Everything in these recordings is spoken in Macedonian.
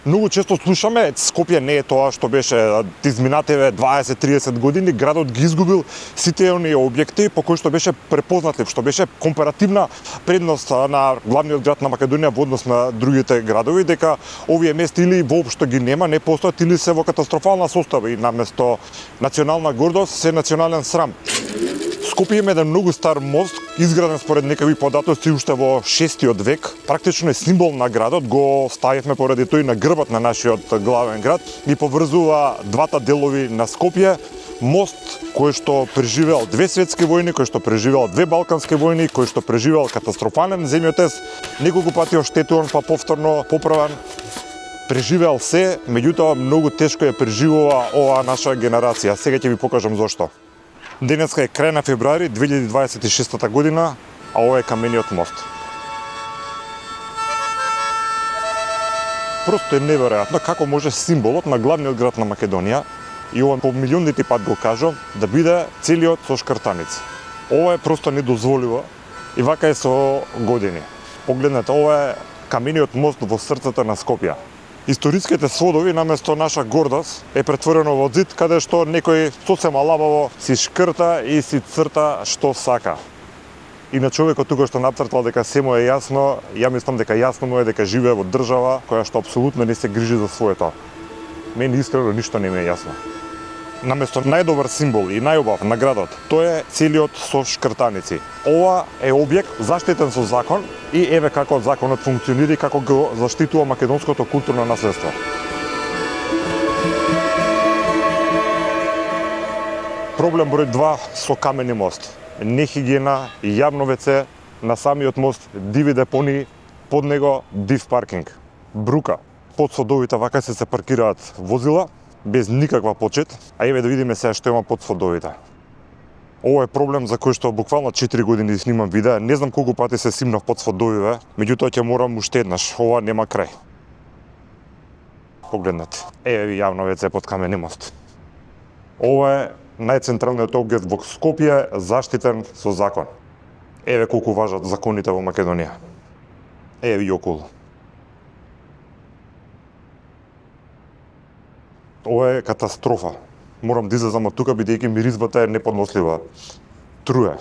Многу често слушаме, Скопје не е тоа што беше изминативе 20-30 години, градот ги изгубил сите оние објекти по кои што беше препознатлив, што беше компаративна предност на главниот град на Македонија во однос на другите градови, дека овие места или воопшто ги нема, не постојат или се во катастрофална состава и наместо национална гордост се национален срам. Скопје има еден многу стар мост, изграден според некави податоци уште во 6-тиот век. Практично е символ на градот, го ставивме поради тој на грбот на нашиот главен град и поврзува двата делови на Скопје. Мост кој што преживеал 2 светски војни, кој што преживеал 2 балкански војни, кој што преживеал катастрофален земјотрес, неколку пати оштетуван па повторно поправен. Преживеал се, меѓутоа многу тешко ја преживува оваа наша генерација. Сега ќе ви покажам зошто. Денеска е крај на февруари 2026 година, а ова е камениот мост. Просто е неверојатно како може символот на главниот град на Македонија, и ова по милионите пат го кажам, да биде целиот со шкртаници. Ова е просто недозволиво и вака е со години. Погледнете, ова е камениот мост во срцето на Скопје. Историските сводови наместо наша гордост е претворено во зид каде што некој сосема лабаво си шкрта и си црта што сака. И на човекот тука што нацртал дека се му е јасно, ја мислам дека јасно му е дека живее во држава која што апсолутно не се грижи за своето. Мене искрено ништо не ми е јасно. Наместо најдобар символ и најубав на градот, тој е целиот со шкртаници. Ова е објект заштитен со закон и еве како законот функционира и како го заштитува македонското културно наследство. Проблем број 2 со камени мост. Нехигиена и јавно веце на самиот мост, диви депонии, под него див паркинг. Брука. Под сводовите вака се паркираат возила, без никаква почет, а еве да видиме сега што има под сводовите. Ова е проблем за кој што буквално 4 години снимам видеа, не знам колку пати се симнав под сводовите, меѓутоа ќе морам уште еднаш, ова нема крај. Погледнете, еве ви јавно веце под камени мост. Ова е најцентралниот објект во Скопје, заштитен со закон. Еве колку важат законите во Македонија. Еве и околу. Ова е катастрофа. Морам да излезам од тука бидејќи миризбата е неподнослива. Труе.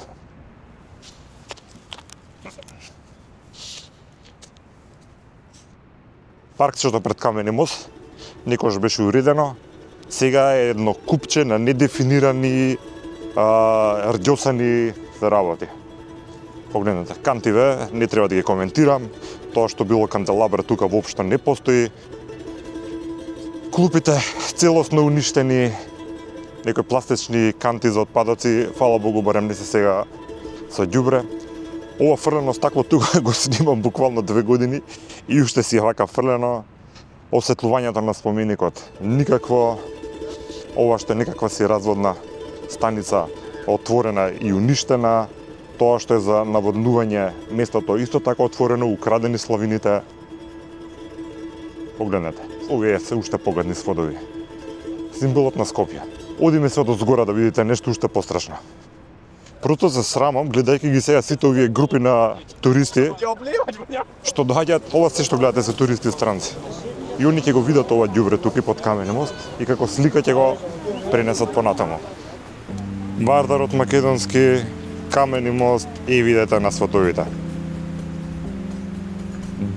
Паркчето пред камени мост некогаш беше уредено. Сега е едно купче на недефинирани рѓосани работи. Погледнете, кантиве, не треба да ги коментирам. Тоа што било канделабра тука воопшто не постои. Клупите целосно уништени, некои пластични канти за отпадоци, фала Богу, барем не се сега со ѓубре. Ова фрлено стакло тука го снимам буквално 2 години и уште си вака фрлено. Осветлувањето на споменикот никакво, ова што е некаква си разводна станица отворена и уништена, тоа што е за наводнување местото исто така отворено, украдени славините. Погледнете, овие се уште погледни сводови. Символот на Скопје. Одиме се од озгора да видите нешто уште пострашно. Просто се срамам, гледајќи ги сега сите овие групи на туристи, што доаѓаат, ова се што гледате се туристи странци. И они ќе го видат ова ѓубре тука под камени мост и како слика ќе го пренесат понатаму. Вардарот македонски, камени мост и видете на сводовите.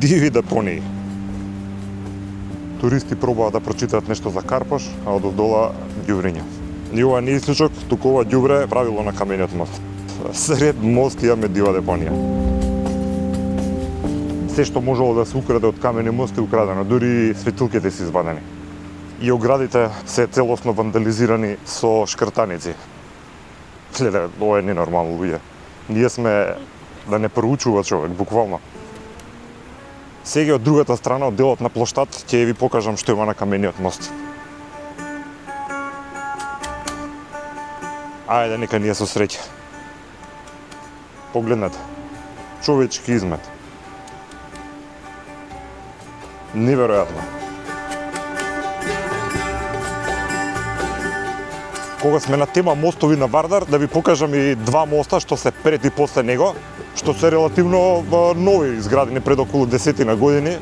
Диви депонии. Туристи пробаат да прочитаат нешто за Карпош, а одоздола ѓубриња. И ова не е случок, туку ова ѓубре е правило на камениот мост. Сред мост имаме дива депонија. Се што можело да се украде од камени мост е украдено, дури светилките се извадени. И оградите се целосно вандализирани со шкртаници. Гледа, ова е ненормално, луѓе. Ние сме да не проучува човек, буквално. Сега од другата страна, од делот на плоштад, ќе ви покажам што има на камениот мост. Ајде, нека ние со среќа. Погледнете. Човечки измет. Неверојатно. Кога сме на тема мостови на Вардар, да ви покажам и два моста што се пред и после него, што се релативно нови, изградени пред околу 10 години.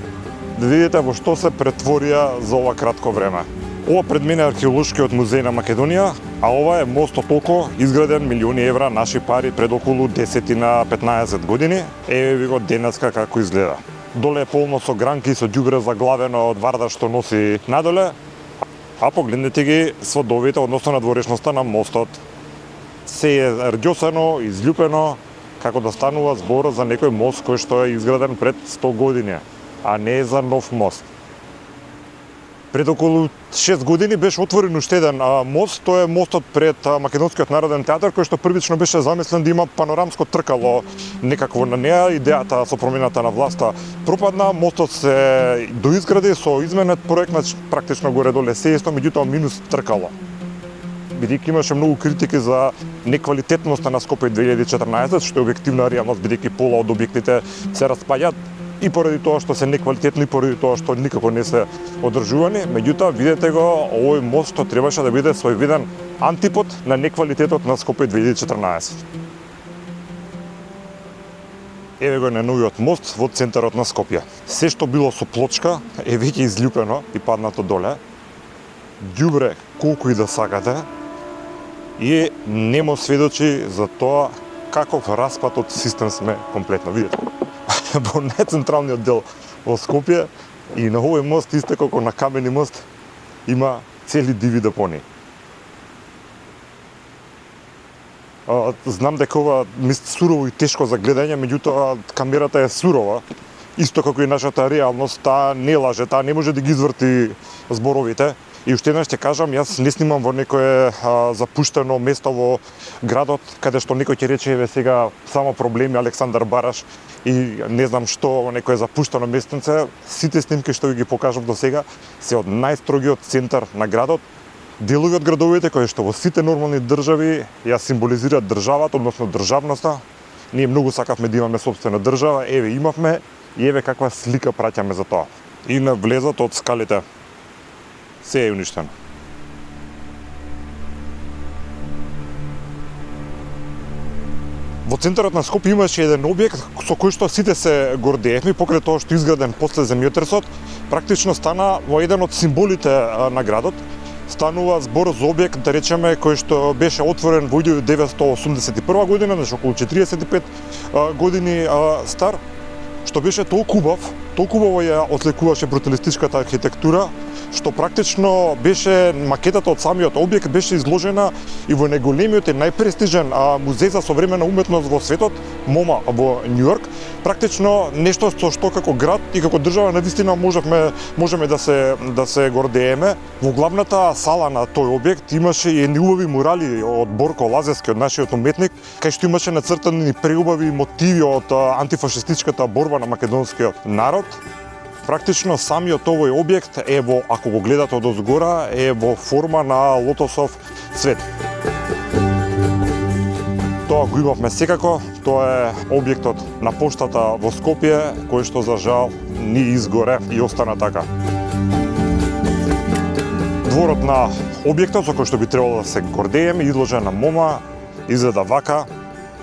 да видите во што се претворија за ова кратко време. Ова пред мене е археолошкиот музеј на Македонија, а ова е мостот око, изграден милиони евра наши пари пред околу 10-15 години. Еве ви го денеска како изгледа. Доле е полно со гранки, со ѓубре заглавено од варда што носи надоле, а погледнете ги сводовите, односно надворешноста на мостот. Се е рѓосано, изљупено, како да станува збор за некој мост кој што е изграден пред 100 години, а не за нов мост. Пред околу 6 години беше отворен уште еден мост, тоа е мостот пред Македонскиот народен театар, кој што првично беше замислен да има панорамско тркало некакво на неа. Идејата со промената на власта пропадна, мостот се доизгради со изменет проект, практично горе-доле се исто, меѓутоа минус тркало. Бидејќи имаше многу критики за неквалитетноста на Скопје 2014, што е објективна реалност, бидејќи пола од објектите се распаѓаат и поради тоа што се неквалитетни, и поради тоа што никако не се одржувани. Меѓутоа, видете го, овој мост што требаше да биде својвиден антипод на неквалитетот на Скопје 2014. Еве го на новиот мост во центарот на Скопје. Се што било со плочка е веќе изљупено и паднато доле. Ѓубре колку и да сакате, и немо сведочи за тоа каков распад од систем сме комплетно. Видите, во најцентралниот дел во Скопје и на овој мост, исто како на Камени мост, има цели диви депони. Знам дека ова сурово и тешко за гледање, меѓутоа камерата е сурова, исто како и нашата реалност, таа не лаже, таа не може да ги изврти зборовите. И уште еднаш ќе кажам, јас не снимам во некое запуштено место во градот, каде што некој ќе рече, еве сега само проблеми Александар Бараш и не знам што во некое запуштено местенце. Сите снимки што ви ги покажав до сега се од најстрогиот центар на градот. Делови од градовите кои што во сите нормални држави ја символизираат државата, односно државноста. Ние многу сакавме да имаме сопствена држава, еве имавме и еве каква слика праќаме за тоа. И на влезот од скалите се е уништено. Во центарот на Скопје имаше еден објект со кој што сите се гордеевме, покрај тоа што изграден после земјотресот, практично стана во еден од символите на градот. Станува збор за објект, да речеме, кој што беше отворен во 1981 година, значи околу 45 години стар, што беше толку убаво ја отлекуваше бруталистичката архитектура, што практично беше макетата од самиот објект беше изложена и во најголемиот и најпрестижен музеј за современа уметност во светот, МоМА во Њујорк. Практично нешто со што како град и како држава навистина можеме да се гордееме. Во главната сала на тој објект имаше и едни убави мурали од Борко Лазевски, од нашиот уметник, кај што имаше нацртани преубави мотиви од антифашистичката борба на македонскиот народ. Практично самиот овој објект е во, ако го гледате од озгора, е во форма на лотосов цвет. Тоа го имавме секако, тоа е објектот на поштата во Скопје, кој што за жал ни изгоре и остана така. Дворот на објектот со кој што би требало да се гордееме, изложен на МоМА, изгледа вака.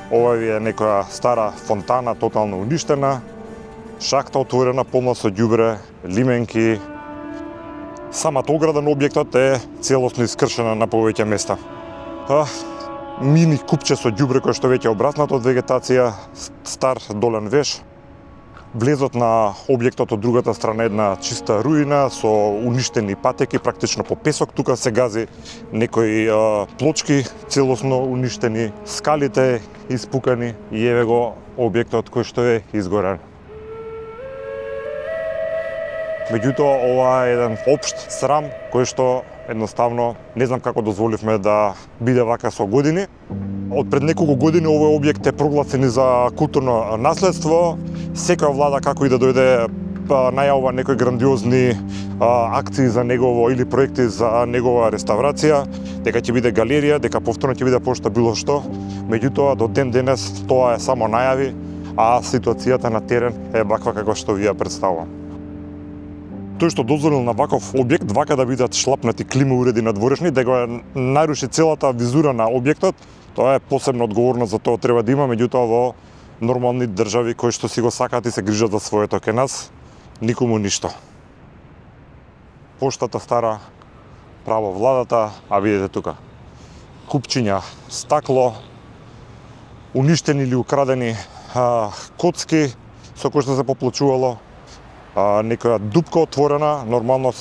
Ова е некоја стара фонтана, тотално уништена. Шахта отворена, полна со ѓубре, лименки. Самата ограда на објектот е целосно искршена на повеќе места. Мини купче со ѓубре кој што веќе е обраснато од вегетација, стар долен веш. Влезот на објектот од другата страна една чиста руина со уништени патеки, практично по песок, тука се гази некои плочки целосно уништени, скалите испукани и еве го објектот кој што е изгорен. Меѓутоа, ова е еден општ срам кој што едноставно не знам како дозволивме да биде вака со години. Од пред неколку години овој објект е прогласен за културно наследство. Секоја влада како и да дојде најавува некои грандиозни акции за негово или проекти за негова реставрација, дека ќе биде галерија, дека повторно ќе биде пошта било што. Меѓутоа, до ден денес тоа е само најави, а ситуацијата на терен е ваква како што ви ја представувам. Тој што дозволил на ваков објект, вака да бидат шлапнати клима уреди надворешни, да го наруши целата визура на објектот, тоа е посебна одговорност, за тоа треба да има, меѓутоа во нормални држави кои што си го сакаат и се грижат за своето ке нас, никому ништо. Поштата стара, право владата, а видите тука. Купчиња стакло, уништени или украдени коцки со кои што се поплачувало, некоја дупка отворена. Нормално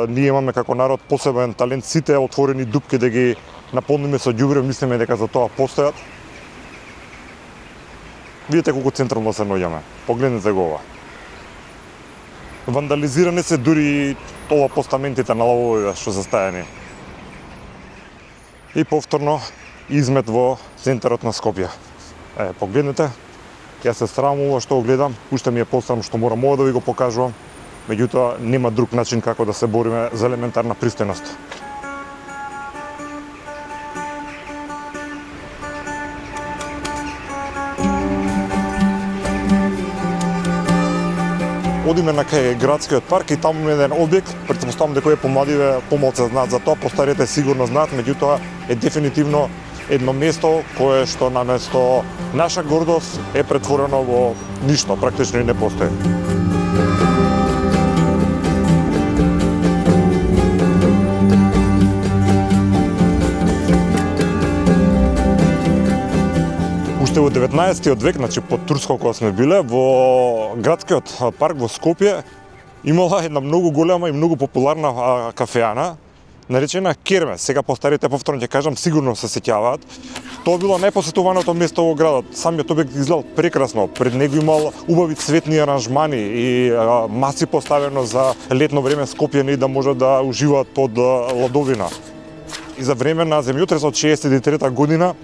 ние имаме како народ посебен талент сите отворени дупки да ги наполниме со ѓубре, мислиме дека за тоа постојат. Видите колку централно се наоѓаме. Погледнете го ова. Вандализирани се дури ова постаментите на лавовите што се стајани. И повторно измет во центарот на Скопје. Погледнете, ја се срамувам ова што го гледам, уште ми е посрам што морам ова да ви го покажувам, меѓутоа нема друг начин како да се бориме за елементарна пристојност. Одиме на кај градскиот парк и таму е еден објект, претпоставам дека овие помладиве помалку знаат за тоа, постарите сигурно знаат, меѓутоа е дефинитивно едно место кое што наместо наша гордост е претворено во ништо, практично и не постои. Уште во 19-тиот век, значи под Турско кога сме биле, во градскиот парк во Скопје имала една многу голема и многу популарна кафеана, наречена Кермес. Сега постарите повторно ќе кажам, сигурно се сеќаваат. Тоа било најпосетуваното место во градот. Самиот објект изгледал прекрасно. Пред него имал убави цветни аранжмани и маси поставено за летно време Скопјани да можат да уживаат под ладовина. И за време на земјотресот 63 година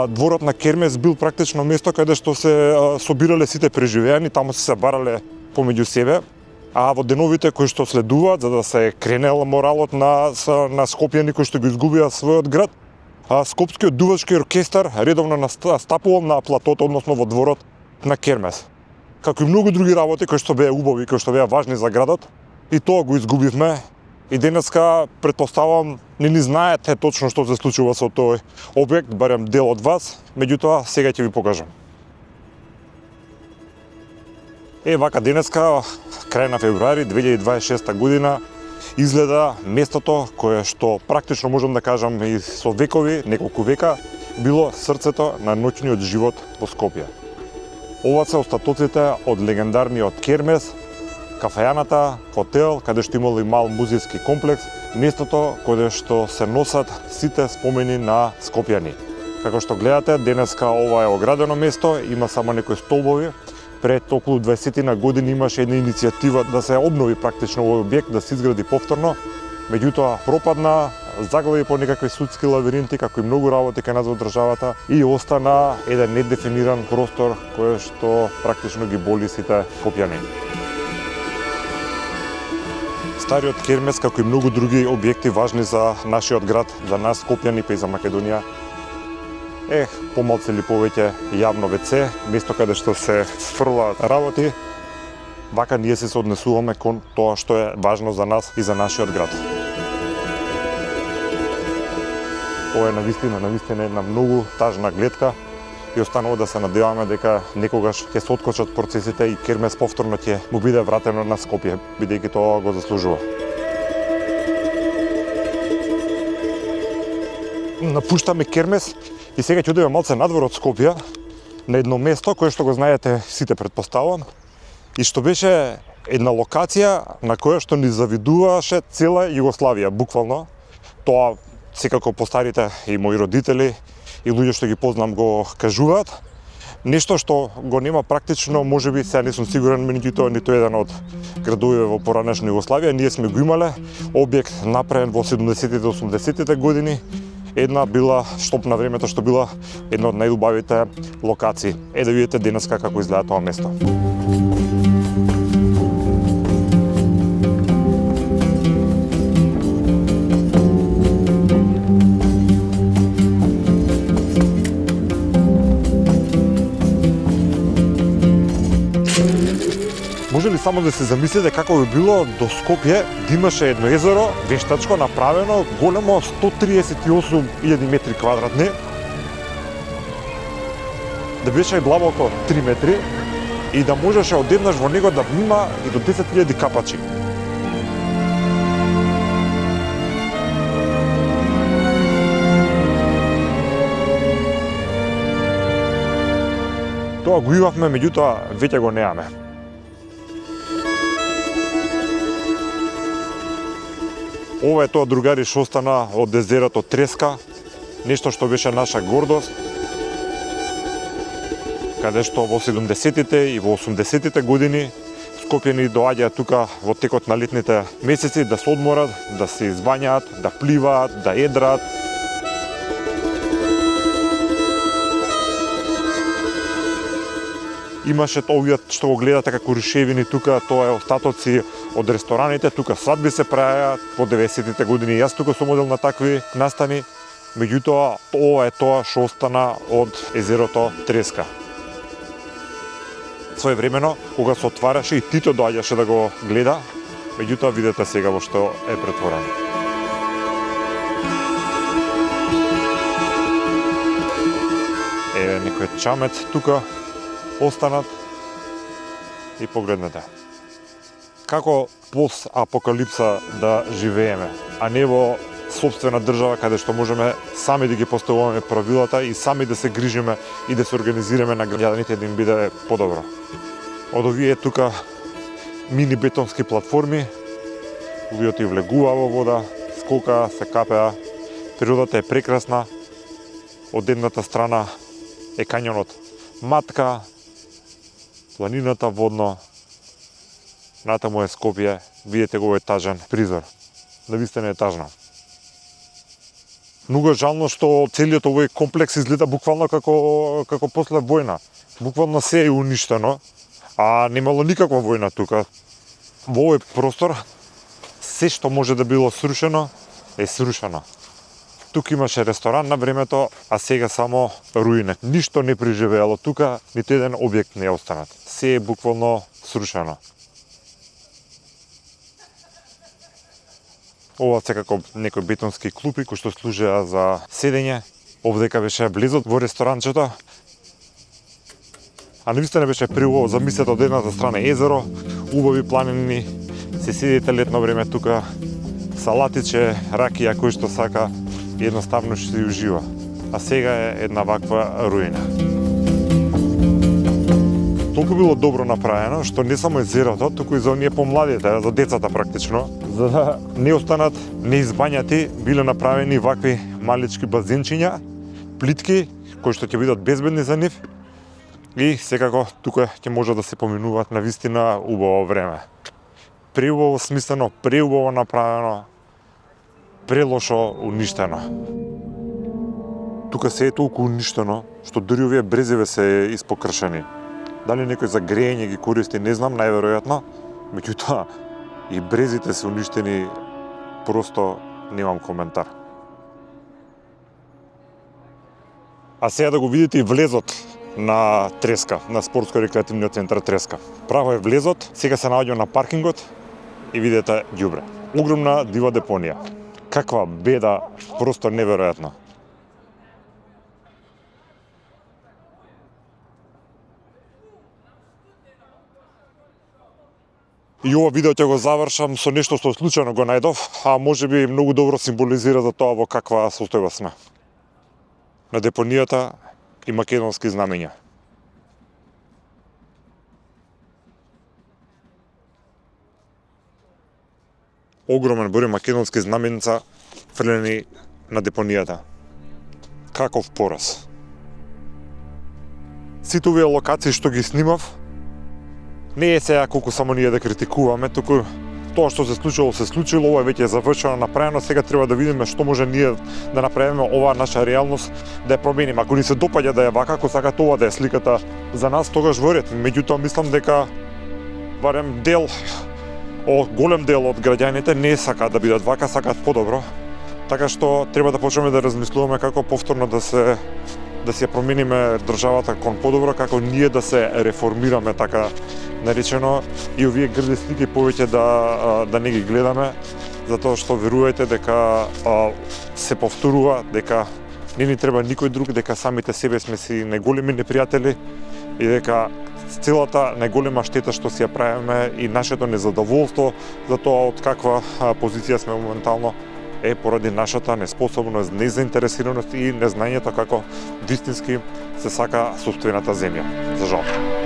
дворот на Кермес бил практично место каде што се собирале сите преживеани, таму се барале помеѓу себе. А во деновите кои што следуваат, за да се кренел моралот на скопјани кои што го изгубија својот град, Скопскиот дувачки оркестар редовно настапувал на платото, односно во дворот на Кермес. Како и многу други работи кои што беа убави, кои што беа важни за градот, и тоа го изгубивме. И денеска, предпоставам, не ни знаете точно што се случува со тој објект, барем дел од вас, меѓутоа сега ќе ви покажам. Вака денеска, крај на февруари 2026 година, изгледа местото кое што практично можам да кажам и со векови, неколку века, било срцето на ноќниот живот во Скопје. Ова се остатоците од легендарниот Кермес, кафејаната, хотел, каде што имало и мал музејски комплекс, местото каде што се носат сите спомени на скопјани. Како што гледате, денеска ова е оградено место, има само некои столбови. Пред околу 20 години имаше една иницијатива да се обнови практично овој објект, да се изгради повторно. Меѓутоа пропадна, заглави по некакви судски лавиринти, како и многу работи кај нас во државата, и остана еден недефиниран простор кој што практично ги боли сите скопјани. Стариот Кермес, како и многу други објекти важни за нашиот град, за нас скопјани па и за Македонија, помалку или повеќе јавно ВЦ, место каде што се фрлаат работи. Вака ние се однесуваме кон тоа што е важно за нас и за нашиот град. Ова е навистина една многу тажна гледка и останува да се надеваме дека некогаш ќе се откочат процесите и Кермес повторно ќе му биде вратено на Скопје, бидејќи тоа го заслужува. Напуштаме Кермес и сега ќе одиме малце надвор од Скопје, на едно место кое што го знаете сите, предпоставувам, и што беше една локација на која што ни завидуваше цела Југославија, буквално. Тоа секако постарите и мои родители и луѓе што ги познам го кажуваат. Нешто што го нема практично, можеби, сега не сум сигурен, меѓутоа ниту еден од градовите во поранешна Југославија. Ние сме го имале објект направен во 70-тите, 80-тите години. Една била штоп на времето што била една од најубавите локации. Да видите денеска како изгледа тоа место. Може ли само да се замислите како би било до Скопје да имаше едно езеро, вештачко направено, големо 138.000 метри квадратни, да беше длабоко 3 метри и да можеше одеднаш во него да внима и до 10.000 капачи. Тоа го имавме, меѓутоа веќе го неаме. Ова е тоа, другари, што остана од езерото Треска, нешто што беше наша гордост, каде што во 70-тите и во 80-тите години скопјани доаѓаат тука во текот на летните месеци да се одморат, да се избањаат, да пливаат, да едрат. Имаше овие што го гледате како рушевини тука, тоа е остатоци од рестораните, тука свадби се правеа во 90-тите години. Јас тука сум одел на такви настани, меѓутоа ова е тоа што остана од езерото Треска. Своевремено, кога се отвараше и Тито доаѓаше да го гледа, меѓутоа видете сега во што е претворено. Еве некој чамец тука останат и погледнете. Како пост-апокалипса да живееме, а не во сопствена држава каде што можеме сами да ги поставуваме правилата и сами да се грижиме и да се организираме на граѓаните да им биде подобро. Од овие тука мини бетонски платформи, луѓето и влегуваа во вода, скокаа, се капеа, природата е прекрасна. Од едната страна е кањонот Матка, планината водно, натаму е Скопје, видите го етажен призор. Навистина е тажно. Многу е жално што целиот овој комплекс изгледа буквално како после војна. Буквално се е уништено, а немало никаква војна тука. Во овој простор се што може да било срушено е срушено. Тука имаше ресторан на времето, а сега само руине. Ништо не преживеело тука, ниту еден објект не е останат. Се е буквално срушено. Ова секако некои бетонски клупи кои што служеа за седење. Овдека беше близо во ресторанчето. А навистина беше приубаво, замислете од едната страна езеро, убави планини, се седите летно време тука, салатиче, ракија кој што сака, едноставно што се ужива. А сега е една ваква руина. Толку било добро направено, што не само езерото, туку и за оние помладите, за децата практично, за да не останат неизбањати, биле направени вакви малички базенчиња, плитки, кои што ќе бидат безбедни за нив, и секако тука ќе може да се поминуваат на вистина убаво време. Преубаво смислено, преубаво направено, прелошо уништено. Тука се е толку уништено, што дури овие брезиве се испокршени. Дали некој за грејење ги користи, не знам, најверојатно, меѓутоа и брезите се уништени, просто немам коментар. А сега да го видите и влезот на Треска, на спортско-рекреативниот центар Треска. Право е влезот, сега се наоѓам на паркингот и видите ѓубре. Огромна дива депонија. Каква беда, просто неверојатно. И ова видео ќе го завршам со нешто што случајно го најдов, а можеби многу добро символизира за тоа во каква состојба сме. На депонијата и македонски знамења. Огромен број македонски знаменца фрлени на депонијата. Каков пораз. Сите овие локации што ги снимав, не е сега колку само ние да критикуваме, туку тоа што се случило, ова веќе е завршено, направено, сега треба да видиме што може ние да направиме оваа наша реалност да ја промениме. Ако ни се допаѓа да е вака, ако сакат ова да е сликата за нас, тогаш во ред. Меѓутоа мислам дека барем голем дел од граѓаните не сакаат да бидат вака, сакаат подобро. Така што треба да почнеме да размислуваме како повторно да се ја промениме државата кон подобро, како ние да се реформираме, така наречено, и овие грди слики повеќе да не ги гледаме, затоа што верувајте дека се повторува, дека не ни треба никој друг, дека самите себе сме си најголеми непријатели и дека целата најголема штета што си ја правиме и нашето незадоволство за тоа од каква позиција сме моментално е поради нашата неспособност, незаинтересираност и незнаењето како вистински се сака сопствената земја. За жал.